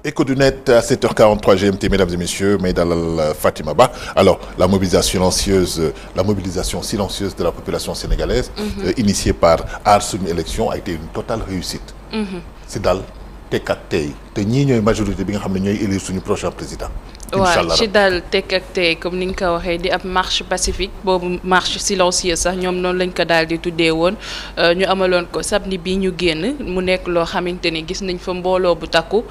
Écho du net à 7h43 GMT, mesdames et messieurs, mais dalal Fatima Ba. Alors, la mobilisation silencieuse de la population sénégalaise, initiée par Aar Sunu Élection, a été une totale réussite. C'est dal tekk ak tey te ñii ñooy majorité bi nga xam ne ñooy élire suñu prochain président. waaw ci daal tekk ak tey comme ni nga ko waxee di ab marche pacifique boobu marche silencieuse sax ñoom noonu lañ ko daal di tuddee woon ñu amaloon ko samedi bii ñu génn mu nekk loo xamante ni gis nañ fa mbooloo bu takku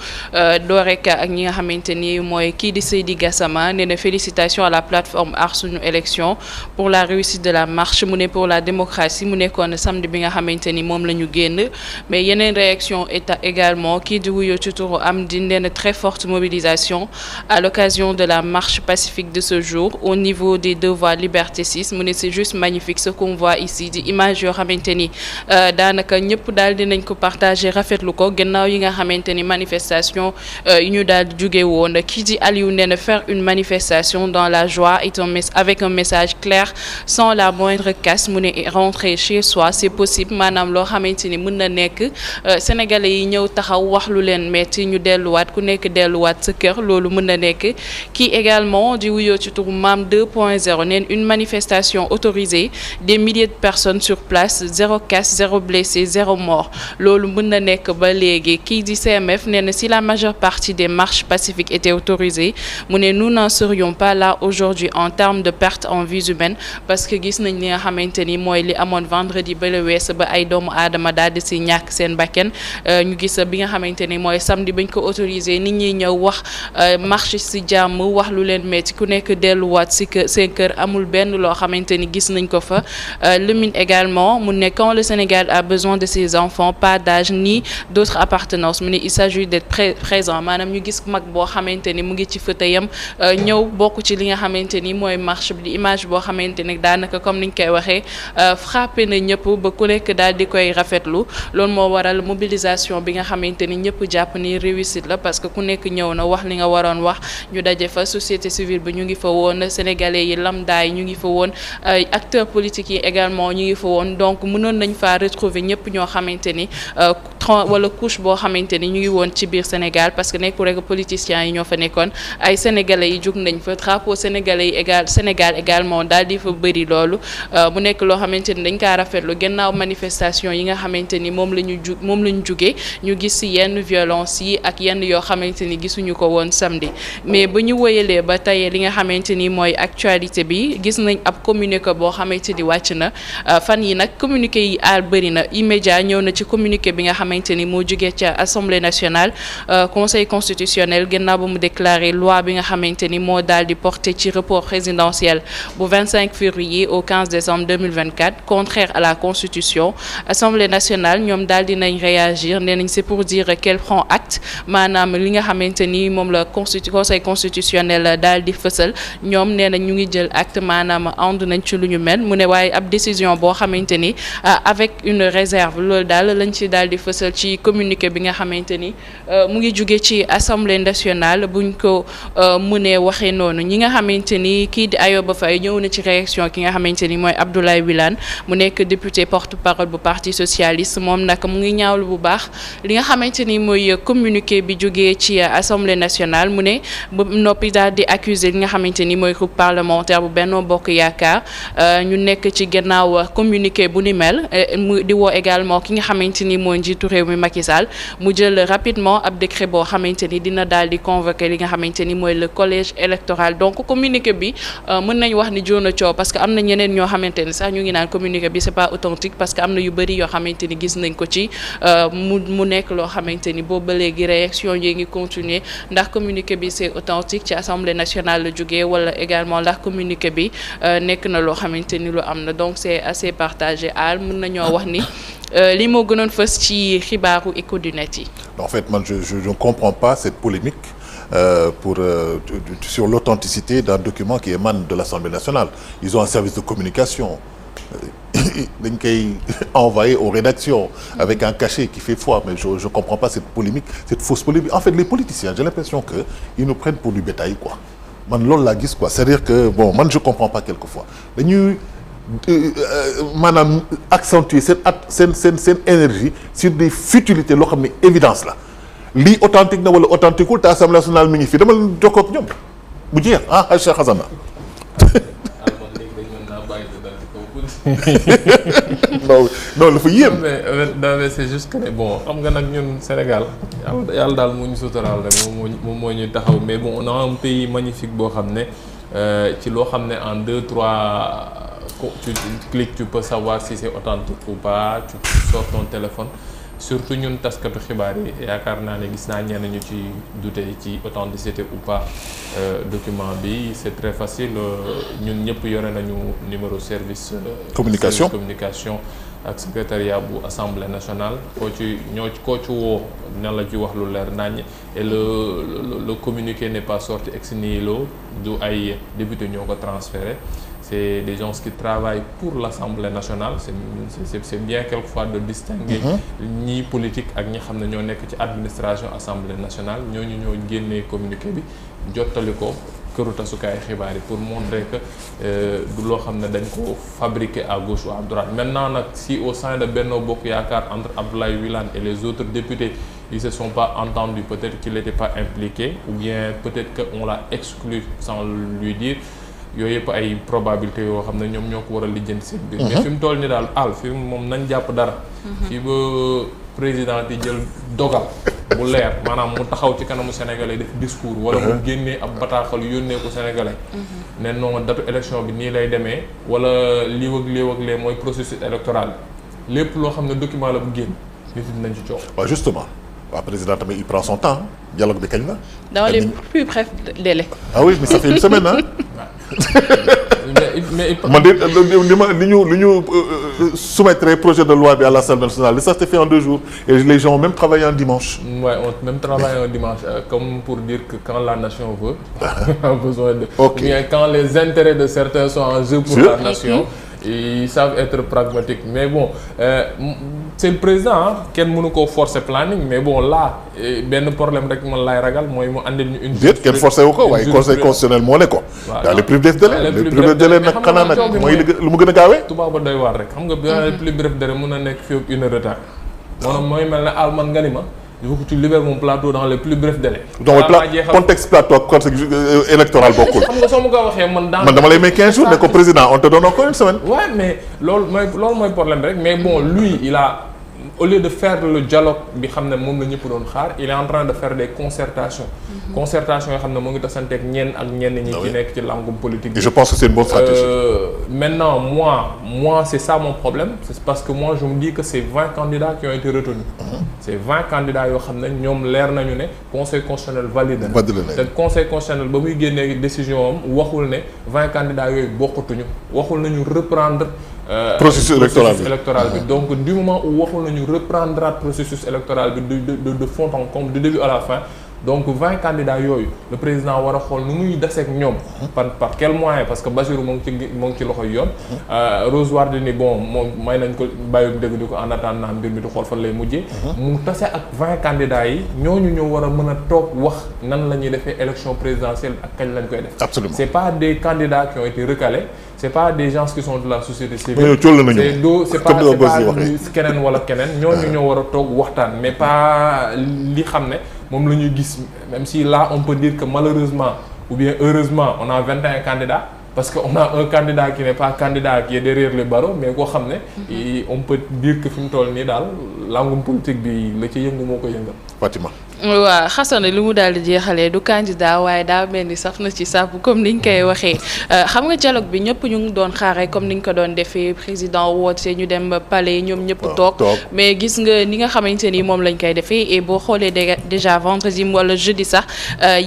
dooreka ak ñi nga xamante ni mooy kii di Seydi Gassama nee na félicitations à la plateforme Aar Sunu Élection pour la réussite de la marche mu ne pour la démocratie mu nekkoon samedi bi nga xamante ni moom la ñu génn mais yeneen réaction état également kii di wuyoo ci turu Amdi nee na très forte mobilisation à l'occasion de la marche pacifique de ce jour au niveau des deux voies Liberté 6 mu ne c'est juste magnifique ce qu'on voit ici di image yoo xamante ni daanaka ñëpp daal dinañ ko partager rafetlu ko gannaaw yi nga xamante ni manifestation yi ñu daal di jóge woon kii di Aliou nee na faire une manifestation dans la joie et avec un message clair sans la moindre casse mu ne rentrer chez soi c'est possible maanaam loo xamante ni mën na nekk sénégalais yi ñëw taxaw wax lu leen metti ñu delluwaat ku nekk delluwaat sa kër loolu mën na nekk qui également di wuyoo ci turu Mam 2.0 neen une manifestation autorisée des milliers de personnes sur place 0 casse 0 blessé 0 mort loolu mën na nekk ba léegi kii di CMF nee na si la majeure partie des marches pacifiques étaient autorisées mu ne nous n'en serions pas là aujourd'hui en termes de perte en vies humaines parce que gis nañ li nga xamante ni mooy li amoon vendredi ba le wees ba ay doomu aadama daal di si ñàkk seen bakken ñu gis bi nga xamante ni mooy samedi bañ ko autorisé nit ñi ñëw wax marche si jàmm wax lu leen metti ku nekk delluwaat si seen kër amul benn loo xamante ni gis nañ ko fa Lemine également mu ne quand le Sénégal a besoin de ses enfants pas d'âge ni d'autres appartenances mu ne il s'agit d'être présent maanaam ñu gis mag boo xamante ni mu ngi ci fauteuilam ñëw bokk ci li nga xamante ni mooy marche bi di image boo xamante ni daanaka comme niñ koy waxee frappé na ñëpp ba ku nekk daal di koy rafetlu loolu moo waral mobilisation bi nga xamante ni ñëpp jàpp ni réussite la parce que ku nekk ñëw na wax li nga waroon wax ñu daje fa société civile bi ñu ngi fa woon sénégalais yi lambda yi ñu ngi fa woon acteurs politiques yi également ñu ngi fa woon donc mënoon nañ faa retrouver ñëpp ñoo xamante ni wala couche boo xamante ni ñu ngi woon ci biir Sénégal parce que nekkul rek politiciens yi ñoo fa nekkoon ay sénégalais yi jug nañ fa drapeau sénégalais yi Sénégal également daal di fa bëri loolu mu nekk loo xamante ni dañ kaa rafetlu gannaaw manifestation yi nga xamante ni moom la ñu jugee ñu gis ci yenn violence yi ak yenn yoo xamante ni gisuñu ko woon samedi mais ba ñu wëyalee ba tey li nga xamante ni mooy actualité bi gis nañ ab communiqué boo xamante ni wàcc na fan yi nag communiqué yi aar bëri na immédiat ñëw na ci communiqué bi nga xamante ni moo jógee ca assemblée nationale conseil constitutionnel gannaaw ba mu déclaré loi bi nga xamante ni moo daal di porté ci report présidentiel bu 25 février au 15 décembre 2024 contraire à la constitution assemblée nationale ñoom daal di nañ réagir nee nañ c'est pour dire qu'elle prend acte maanaam li nga xamante ni moom la conseil constitutionnel daal di fësal ñoom nee na ñu ngi jël acte maanaam ànd nañ ci lu ñu mel mu ne waaye ab décision boo xamante ni avec une réserve loolu daal lañ ci daal di fësal ci communiqué bi nga xamante ni mu ngi jóge ci assemblée nationale buñ ko mënee waxee noonu ñi nga xamante ni kii di Ayoba Faye ñëw na ci réaction ki nga xamante ni mooy Abdoulaye Wilane mu nekk député porte-parole bu parti socialiste moom nag mu ngi ñaawlu bu baax li nga xamante ni mooy communiqué bi jógee ci assemblée nationale mu ne ba noppi daal di accuser li nga xamante ni mooy groupe parlementaire bu Benno Bokk Yaakaar ñu nekk ci gannaaw communiqué bu ni mel mu di woo également ki nga xamante ni mooy njiitu réew mi Macky Sall mu jël rapidement ab décret boo xamante ni dina daal di convoquer li nga xamante ni mooy le collège électoral donc communiqué bi mën nañ wax ni joona coow parce que am na ñeneen ñoo xamante ni sax ñu ngi naan communiqué bi c'est pas authentique parce que am na yu bëri yoo xamante ni gis nañ ko ci mu nekk loo xamante ni boobu ba léegi réaction yi ngi continuer ndax communiqué bi c'est authentique ci assemblée nationale la jógee wala également ndax communiqué bi nekk na loo xamante ni lu am na donc c'est assez partagé al mën nañoo wax ni li moo gënoon fës ci xibaaru Écho du net yi. En fait man je ne comprends pas cette polémique sur l'authenticité d'un document qui émane de l'Assemblée nationale. Ils ont un service de communication dañ koy envoyé aux rédactions avec un cachet qui fait foi, mais je comprends pas cette polémique, cette fausse polémique. En fait les politiciens j'ai l'impression que ils nous prennent pour du bétail quoi. Man loolu laa gis quoi, c'est-à-dire que bon man je comprends pas quelquefois dañuy maanaam accentuer seen énergie sur des futilités loo xam ne évidence la lii authentique na wala authentiqueul te Assemblée nationale mi ngi fi dama jokkoo ak ñoom bu jeex Cheikh Hassana. non dafa yéem. non mais c'est juste que ne bon xam nga nag ñun Sénégal yàlla daal moo ñu suturaal rek moom moo ñuy taxaw mais bon on a un pays magnifique boo xam ne ci loo xam ne en 2-3 tu cliques tu peux savoir si c'est authentique ou pas tu sors ton téléphone. Surtout ñun taskatu xibaar yi yaakaar naa ne gis naa ñenn ñu ci douter ci authenticité ou pas document bi c'est très facile ñun ñëpp yore nañu numéro service communication ak secrétariat bu assemblée nationale koo ci woo na la ci wax lu leer nañ et le communiqué n'est pas sorti ex nihilo du ay député ñoo ko transféré. C'est des gens qui travaillent pour l'Assemblée nationale c'est bien quelquefois de distinguer ñi politique ak ñi xam ne ñoo nekk ci administration Assemblée nationale ñooñu ñoo génnee communiqué bi jottali ko këru tasukaay xibaar yi pour montrer que du loo xam ne dañ ko fabriquer à gauche ou à droite maintenant nag si au sein de Benno Bokk Yaakaar entre Abdoulaye Wilane et les autres députés ils se sont pas entendus peut-être qu'il n'était pas impliqué ou bien peut-être que on l'a exclu sans lui dire yooyu yëpp ay probabilité yoo xam ne ñoom ñoo ko war a lijjanti seen biir. mais fi mu toll ni daal fi moom nañ jàpp dara. fii ba président di jël dogal bu leer maanaam mu taxaw ci kanamu sénégalais def discours. wala mu génnee ab bataaxal yónnee ko sénégalais. ne non datu élection bi nii lay demee wala lii ak lee mooy processus électoral bi lépp loo xam ne document la bu génn nit nañ ci coow. waaw justement président tamit il prend son temps dialogue bi kañ la. dans les plus brefs délais. ah oui mais ça fait une semaine man de li ñu soumettre projet de loi bi à l'Assemblée nationale ça s'est fait en 2 jours et les gens ont même travaillé un dimanche. Ouais, on même travaillé un dimanche comme pour dire que quand la nation veut a besoin de ou bien quand les intérêts de certains sont en jeu pour la nation ils savent être pragmatiques mais bon c'est le président kenn mënu koo forcer planning mais bon là benn problème rek man laay ragal mooy mu andil ñu une. déet kenn forcé wu ko waaye conseil constitutionnel moo ne ko. dans les plus brefs délais les plus brefs délais nag xanaa nag mooy lu mu gën a gaawee. tubaab ba doy waar rek xam nga dans les plus brefs délais mën na nekk fii ak 1 heure de temps. maanaam mooy mel ne alman nga ni ma. il faut que tu libères mon plateau dans les plus brefs délais. donc contexte plateau ak contexte électoral bokkul. xam nga soo ma ko waxee man. dama lay may 15 jours ne ko président on te donne encore une semaine. ouais mais loolu mooy problème rek mais bon lui il a au lieu de faire le dialogue bi xam ne moom la ñëpp doon xaar il est en train de faire des concertations. concertations yoo xam ne moo ngi tasanteeg ñenn ñi ci nekk ci langum politique bi. et je pense que c'est une bonne stratégie. Maintenant moi c'est ça mon problème c'est parce que moi je me dis que c'est 20 candidats qui ont été retenus. c'est 20 candidats yoo xam ne ñoom leer nañu ne conseil constitutionnel valide na. te conseil constitutionnel ba muy génnee décision am waxul ne 20 candidats yooyu bokkatuñu waxul nañu reprendre. processus électoral bi donc du moment où waxul nañu reprendra processus électoral bi de fond en comble du début à la fin donc 20 candidats yooyu le président war a xool nu muy deseeg ñoom. par quel moyen parce que Bassirou moo ngi ci loxoy yoon. Rose Wardini bon moom may nañ ko bàyyi dégg di ko en attendant mbir mi di xool fan lay mujjee. mu tase ak 20 candidats yi ñooñu ñoo war a mën a toog wax nan la ñuy defee élection présidentielle ak kañ lañ koy def. absolument c'est pas des candidats qui ont été recalés. c'est pas des gens qui sont de la société civile. c'est pas keneen wala keneen ñooñu ñoo war a toog waxtaan mais pas li xam ne moom la ñuy gis même si là on peut dire que malheureusement ou bien heureusement on a 21 candidats parce que on a un candidat qui n'est pas candidat qui est derrière les barreaux mais koo xam ne on peut dire que fi mu toll nii daal langum politique bi la ci yëngu moo ko yëngal. Fatima. waaw Xasana li mu daal di jeexalee du candidat waaye daa mel ni saf na ci sàpp comme niñ koy waxee xam nga dialogue bi ñëpp ñu ngi doon xaaree comme niñ ko doon defee président woote ñu dem palais ñoom ñëpp toog mais gis nga ni nga xamante ni moom lañ koy defee et boo xoolee déjà vendredi wala jeudi sax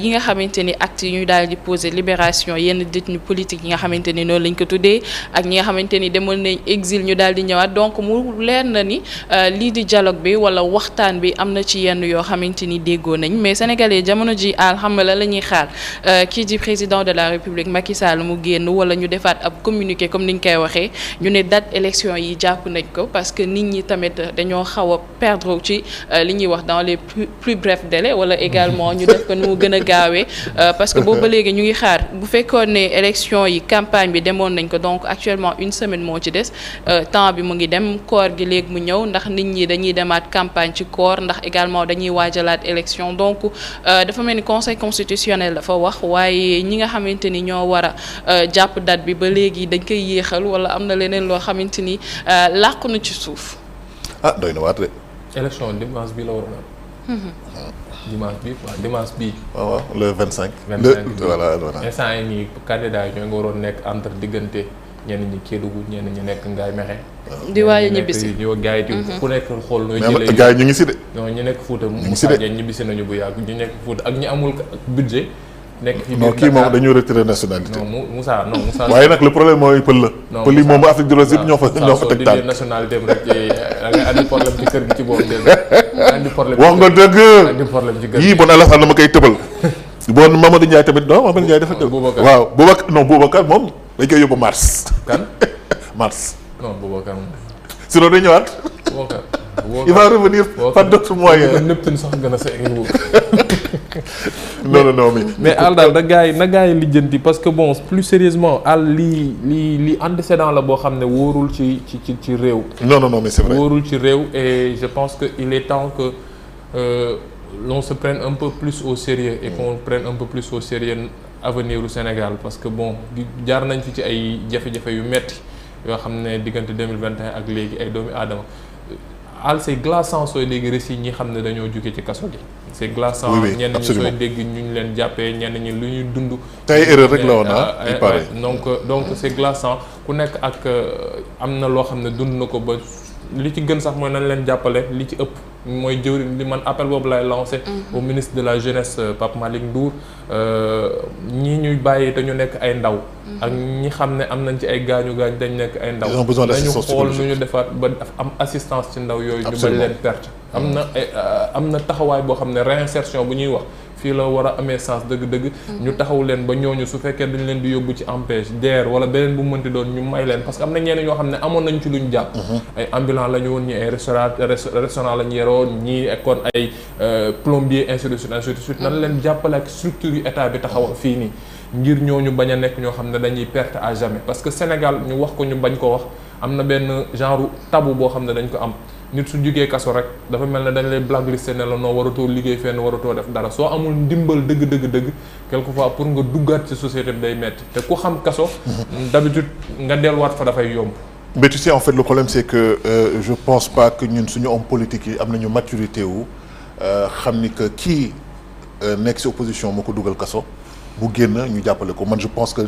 yi nga xamante ni acte yi ñu daal di poser libération yenn détenus politiques yi nga xamante ni noonu lañ ko tuddee ak ñi nga xamante ni demoon nañ exil ñu daal di ñëwaat donc mu leer na ni lii di dialogue bi wala waxtaan bi am na ci yenn yoo xamante ni déggoo nañ mais sénégalais jamono ji alhamdulilah la ñuy xaar kii di président de la république Macky Sall mu génn wala ñu defaat ab communiqué comme ni ñu koy waxee ñu ne date élection yi jàpp nañ ko parce que nit ñi tamit dañoo xaw a perdre ci li ñuy wax dans les plus brefs délais wala également ñu def ko nu mu gën a gaawee parce que boobu ba léegi ñu ngi xaar bu fekkoon ne élection yi campagne bi demoon nañ ko donc actuellement une semaine moo ci des temps bi mu ngi dem koor gi léegi mu ñëw ndax nit ñi dañuy demaat campagne ci koor ndax également dañuy waajalaat élection donc dafa mel ni conseil constitutionnel dafa wax waaye ñi nga xamante ni ñoo war a jàpp date bi ba léegi dañ koy yéexal wala am na leneen loo xamante ni làqu na ci suuf. doy na waat de. élection dimanche bi la war a dimanche bi waaw dimanche bii. waaw le 25. 25 voilà. instant yi nii candidat yi ñoo ngi waroon nekk entre diggante ñenn ñi Kédougou ñenn ñi nekk Ngaye Mékhé. di waaye ñibbisi ñoo gars yi ku nekk xool nooy jëlee. mais gars yi ñu ngi si de. non ñu nekk Fouta. ñu ngi si de ñibbisi nañu bu yàgg ñu nekk Fouta ak ñi amul budget. nekk fi non kii moom dañu retiré nationalité. non Moussa waaye nag le problème mooy pël la. non pël yi moom ba Afrique du Nord yëpp ñoo fa teg taal. nationalité rek da ngay andi problème ci kër gi ci boobu andi problème. wax nga dëgg. andi problème ci kër gi yii bon Alassane dama koy tëbal. bon Mamadou Ndiaye tamit non Mamadou Ndiaye dafa tëb. Boubacar waaw Boubacar moom dañ koy yóbbu mars. kan mars. non Boubacar moom. sinon day ñëwaat. Boubacar il va revenir par d'autres moyens. nëpp sax gën a sa non mais àll daal na gars yi lijjanti parce que bon plus sérieusement àll lii antécédent la boo xam ne wóorul ci réew. non mais c'est vrai. wóorul ci réew et je pense que il est temps que l'on se prenne un peu plus au sérieux et qu'on prenne un peu plus au sérieux avenir du Sénégal parce que bon jaar nañ fi ci ay jafe-jafe yu metti yoo xam ne diggante 2021 ak léegi ay doomi aadama àll c'est glaçant sooy dégg récit ñi xam ne dañoo jóge ci kaso gi. c'est glaçant ñenn ñi sooy dégg ñu leen jàppee ñenn ñi lu ñuy dund. tey erreur rek la woon il paraît. donc c'est glaçant ku nekk ak am na loo xam ne dund na ko ba li ci gën sax mooy nañ leen jàppale li ci ëpp mooy jëwriñ li man appel boobu lay lancé au ministre de la jeunesse Pape Malick Ndour ñii ñuy bàyyi te ñu nekk ay ndaw ak ñi xam ne am nañ ci ay gaañu dañ nekk ay ndaw dañu xool nu ñu defaat ba am assistance ci ndaw yooyu ñu bañ leen perte am na taxawaay boo xam ne réinsertion bu ñuy wax fii la war a amee sens dëgg-dëgg ñu taxaw leen ba ñooñu su fekkee dañ leen di yóbbu ci empêche DER wala beneen bu mënti doon ñu may leen parce que am na ñeneen ñoo xam ne amoon nañ ci luñ jàpp ay ambulant la ñu woon ñi ay restaurant la ñu yeroon ñii ekkoon ay plombier ainsi de suite nan leen jàppale ak structure yu état bi taxaw fii nii ngir ñooñu bañ a nekk ñoo xam ne dañuy perte à jamais parce que Sénégal ñu wax ko ñu bañ ko wax am na benn genre tabou boo xam ne dañ ko am nit su jugee kaso rek dafa mel ne dañ lay blacklisté ne la noo waratoo liggéey fenn waratoo def dara soo amul ndimbal dëgg quelquefois pour nga duggaat ci société bi day metti te ku xam kaso d'habitude nga delluwaat fa dafay yomb. mais tu sais en fait le problème c'est que je pense pas que ñun suñu homme politique yi am nañu maturité wu xam ni que kii nekk ci opposition moo ko dugal kaso bu génn ñu jàppale ko man je pense que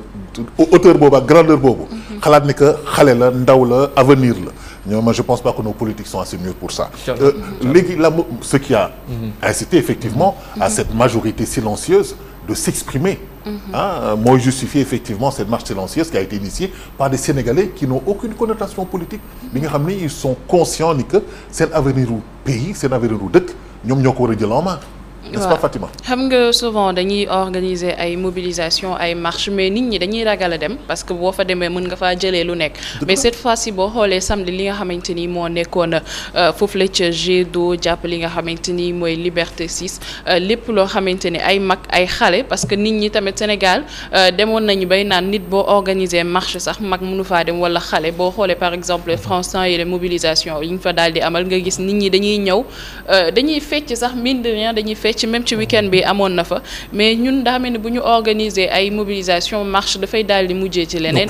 hauteur boobu ak grandeur boobu xalaat ni que xale la ndaw la avenir la ñoom man je pense pas que nos politiques sont assez mûrs pour ça léegi ce qui a incité effectivement à cette majorité silencieuse de s'exprimer mooy justifier effectivement cette marche silencieuse qui a été initiée par des Sénégalais qui n'ont aucune connotation politique bi nga xam ni ils sont conscients ni que seen avenir u pays seen avenir u dëkk ñoom ñoo ko war a jël en main n'est-ce pas Fatima. xam nga souvent dañuy organiser ay mobilisation ay marche mais nit ñi dañuy ragal a dem parce que boo fa demee mën nga faa jëlee lu nekk mais cette fois-ci boo xoolee samedi li nga xamante ni moo nekkoon foofu la ca jet d'eau jàpp li nga xamante ni mooy Liberté 6 lépp loo xamante ni ay mag ay xale parce que nit ñi tamit Sénégal demoon nañu bay naan nit boo organiser marche sax mag mënu faa dem wala xale boo xoolee par exemple France temps yi les mobilisation yi ñu fa daal di amal nga gis nit ñi dañuy ñëw dañuy fecc sax mine de rien dañuy fecc même ci week-end bi amoon na fa mais ñun daa mel ni bu ñu organiser ay mobilisation marche dafay daal di mujjee ci leneen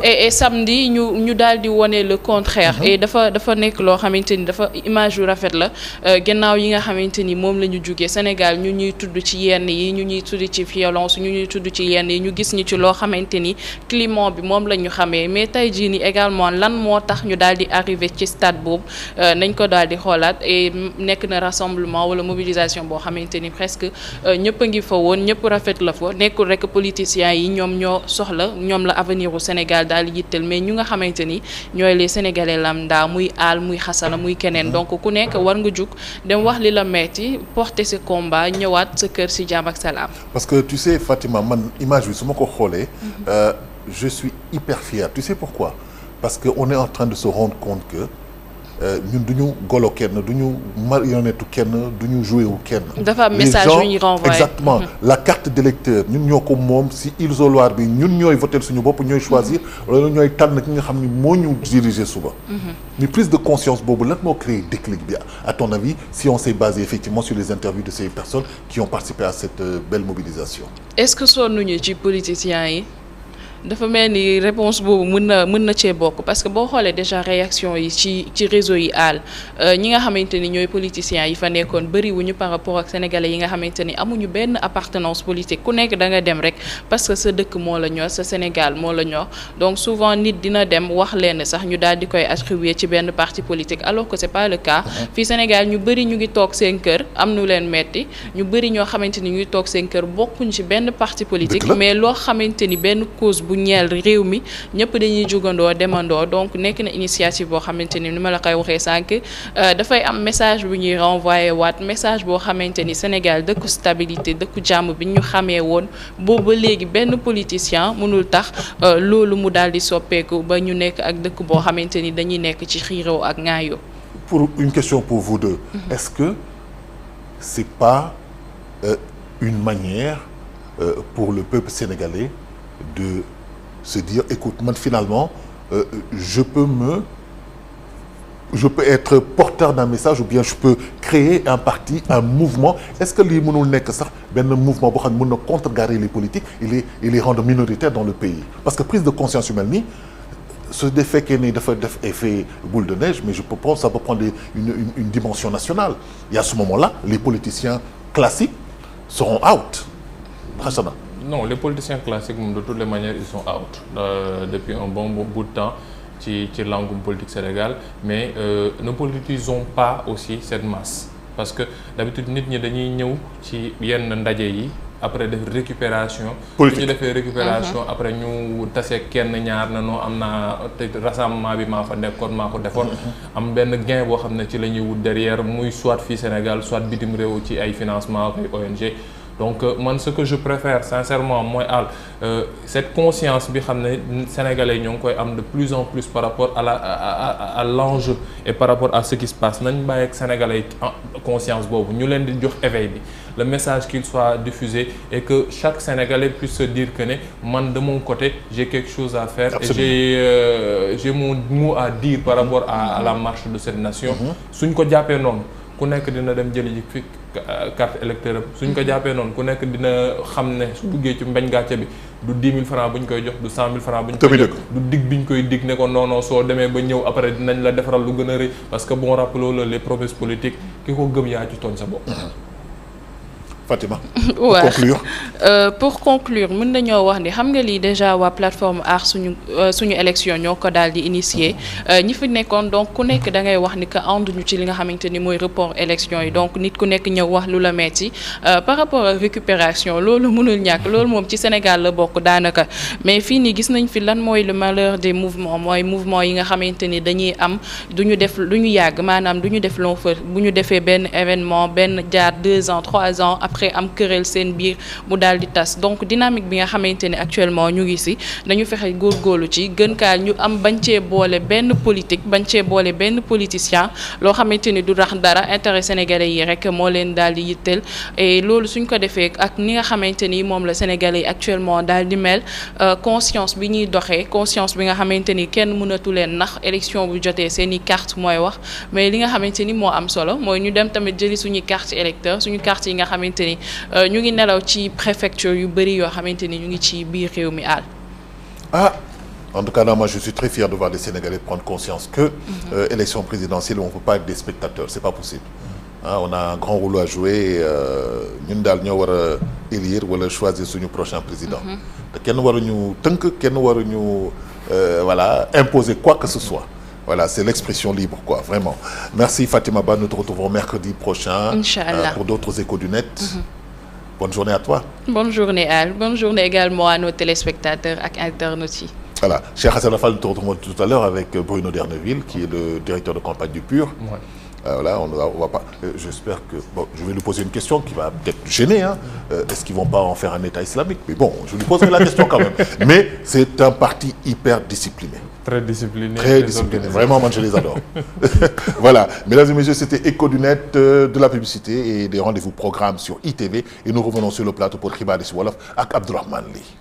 et samedi ñu daal di wone le contraire et dafa nekk loo xamante ni dafa image yu rafet la gannaaw yi nga xamante ni moom la ñu jugee Sénégal ñu ñuy tudd ci yenn yi ñu ñuy tudd ci violence ñu ñuy tudd ci yenn yi ñu gis ñu ci loo xamante ni climat bi moom la ñu xamee mais tey jii ni également lan moo tax ñu daal di arrivé ci stade boobu nañ ko daal di xoolaat et nekk na rassemblement wala mobilisation boo xamante ni presque ñëpp a ngi fa woon ñëpp rafet la fa nekkul rek politiciens yi ñoom ñoo soxla ñoom la avenir u Sénégal daal di yitteel mais ñu nga xamante ni ñooy les Sénégalais lambda muy aal muy xasana muy keneen donc ku nekk war nga jug dem wax li la metti porter ce combat ñëwaat sa kër ci jàmm ak salaam. parce que tu sais Fatima man image bi su ma ko xoolee je suis hyper fier tu sais pourquoi parce que on est en train de se rendre compte que ñun du ñu golo kenn du ñu marionnette kenn du ñu joué wu kenn. dafa am message yu ñuy renvoyer exactement la carte d'électeur ñun ñoo ko moom si isoloir bi ñun ñooy voter suñu bopp ñooy choisir wala ñooy tànn ki nga xam ni moo ñu diriger suba. mais prise de conscience boobu lan moo créé déclic bi à ton avis si on s'est basé effectivement sur les interviews de ces personnes qui ont participé à cette belle mobilisation. est-ce que sonnuñu ci politiciens yi. dafa mel ni réponse boobu mën na cee bokk parce que boo xoolee déjà réaction yi ci réseau yi àll ñi nga xamante ni ñooy politiciens yi fa nekkoon bëriwuñu par rapport ak sénégalais yi nga xamante ni amuñu benn appartenance politique ku nekk da nga dem rek parce que sa dëkk moo la ñor sa Sénégal moo la ñor donc souvent nit dina dem wax leen sax ñu daal di koy attribuer ci benn parti politique alors que c'est pas le cas fii Sénégal ñu bëri ñu ngi toog seen kër am nu leen metti ñu bëri ñoo xamante ni ñu ngi toog seen kër bokkuñ ci benn parti politique mais loo xamante ni benn cause bu ñeel réew mi ñëpp dañuy jugandoo demandoo donc nekk na initiative boo xamante ni ma la koy waxee sànq dafay am message bu ñuy renvoyer waat message boo xamante ni Sénégal dëkku stabilité dëkku jàmm bi ñu xamee woon boobu ba léegi benn politicien mënul tax loolu mu daal di soppeeku ba ñu nekk ak dëkk boo xamante ni dañuy nekk ci xiiroo ak ŋaayoo. Pour une question pour vous deux. Est-ce que c'est pas une manière pour le peuple sénégalais de se dire écoute man finalement je peux être porteur d'un message ou bien je peux créer un parti un mouvement est-ce que lii mënul nekk sax benn mouvement boo xam ne mën na contrecarrer les politiques et les rendre minoritaires dans le pays parce que prise de conscience yu mel nii su dee fekkee ni dafa def effet boule de neige mais je pense que ça peut prendre une dimension nationale et à ce moment-là les politiciens classiques seront out Hassana. Non, les politiciens classiques, de toutes les manières, ils sont out depuis un bon bout de temps ci langue politique sénégale mais ne politisons pas aussi cette masse parce que d'habitude nit ñi dañuy ñëw ci yenn ndaje yi après def récupération politique ñu defee récupération après ñu tase kenn ñaar na noo am naa rassemblement bi maa fa nekkoon maa ko defoon am benn gain boo xam ne ci la ñuy wut derrière muy soit fii Sénégal soit bitim réew ci ay financement ak ay ONG donc man ce que je préfère sincèrement mooy cette conscience bi xam ne sénégalais ñoo ngi koy am de plus en plus par rapport à l'enjeu et par rapport à ce qui se passe nañ bàyyi ak sénégalais conscience boobu ñu leen di jox éveil bi le message qu'il soit diffusé et que chaque sénégalais puisse se dire que ne man de mon côté j'ai quelque chose à faire. Absolument. Et j'ai mon mot à dire par rapport à la marche de cette nation suñ ko jàppee noonu ku nekk dina dem jëli ji fi carte électeur suñ ko jàppee noonu ku nekk dina xam ne su duggee ci mbañ gàcce bi du 10 000 francs bu ñu koy jox du 100 000 francs bu ñu koy jox du dig bi ñu koy dig ne ko non soo demee ba ñëw après dinañ la defaral lu gën a rëy parce que bon rappelons-le les promesses politiques ki ko gëm yaa ci tooñ sa bopp. Fatima. Ouais. Conclure. Pour conclure mën nañoo wax ni xam nga lii déjà waa plateforme Aar suñu élection ñoo ko daal di initier ñi fi nekkoon donc ku nekk da ngay wax ni que ànduñu ci li nga xamante ni mooy report élection yi donc nit ku nekk ñëw wax lu la metti par rapport à récupération loolu mënul ñàkk loolu moom ci Sénégal la bokk daanaka mais fii nii gis nañ fi lan mooy le malheur des mouvements mooy mouvement yi nga xamante ni dañuy am du ñu yàgg maanaam du ñu def long feu bu ñu defee benn événement benn jaar 2 ans 3 ans après am kërel seen biir mu daal di tas donc dynamique bi nga xamante ne actuellement ñu ngi ci dañu fexe góorgóorlu ci gën kaa ñu am bañ cee boole benn politique bañ cee boole benn politicien loo xamante ni du rax dara intérêt sénégalais yi rek moo leen daal di yitteel et loolu suñ ko defee ak ni nga xamante ni moom la sénégalais yi actuellement daal di mel conscience bi ñuy doxee conscience bi nga xamante ni kenn mënatu leen nax élection bu jotee seen i carte mooy wax mais li nga xamante ni moo am solo mooy ñu dem tamit jëli suñu carte électeur suñu carte yi nga xamante ni ñu ngi nelaw ci préfecture yu bëri yoo xamante ni ñu ngi ci biir réew mi àll. En tout cas là moi je suis très fier de voir les Sénégalais prendre conscience que élection présidentielle on peut pas être des spectateurs c'est pas possible. On a un grand rôle à jouer ñun daal ñoo war a élire wala choisir suñu prochain président. te kenn waruñu tënk kenn waruñu voilà imposer quoi que ce soit. Voilà, c'est l'expression libre, quoi, vraiment. Merci Fatima Ba, nous te retrouvons mercredi prochain pour d'autres échos du net. Bonne journée à toi. Bonne journée Al, bonne journée également à nos téléspectateurs et internautes. Voilà, Cheikh Hassan Fall, nous te retrouvons tout à l'heure avec Bruno Derneville, qui est le directeur de campagne du PUR. Ouais. Voilà, on va pas. J'espère que bon, je vais lui poser une question qui va peut-être gêner. Hein. Est-ce qu'ils vont pas en faire un État islamique? Mais bon, je lui poserai la question quand même. Mais c'est un parti hyper discipliné. Très discipliné. Très discipliné. Vraiment, moi, je les adore. Voilà. Mesdames et messieurs, c'était Écho du Net, de la publicité et des rendez-vous programmes sur ITV. Et nous revenons sur le plateau pour Xibaar si Wolof avec Abdourahmane Ly.